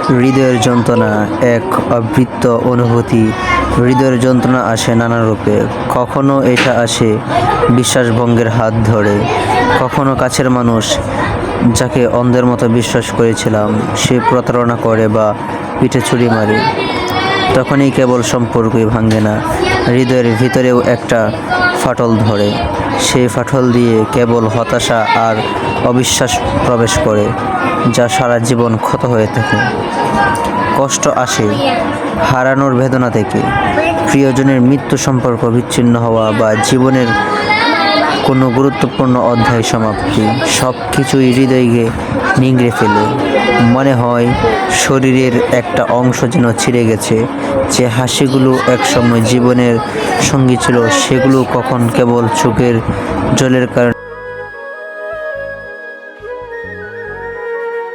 হৃদয়ের যন্ত্রণা এক অবৃত্ত অনুভূতি। হৃদয়ের যন্ত্রণা আসে নানা রূপে। কখনো এটা আসে বিশ্বাসভঙ্গের হাত ধরে, কখনো কাছের মানুষ যাকে অন্ধের মতো বিশ্বাস করেছিলাম সে প্রতারণা করে বা পিঠে ছুরি মারে। তখনই কেবল সম্পর্কই ভাঙে না, হৃদয়ের ভিতরেও একটা ফাটল ধরে। সেই ফাটল দিয়ে কেবল হতাশা আর অবিশ্বাস প্রবেশ করে, যা সারা জীবন ক্ষত হয়ে থাকে। কষ্ট আসে হারানোর বেদনা থেকে, প্রিয়জনের মৃত্যু, সম্পর্ক বিচ্ছিন্ন হওয়া বা জীবনের কোনো গুরুত্বপূর্ণ অধ্যায় সমাপ্তি। সব কিছুই হৃদয়কে নিংড়ে ফেলে। মনে হয় শরীরের একটা অংশ যেন ছিঁড়ে গেছে। যে হাসিগুলো একসময় জীবনের সঙ্গী ছিল সেগুলো কখন কেবল চোখের জলের কারণে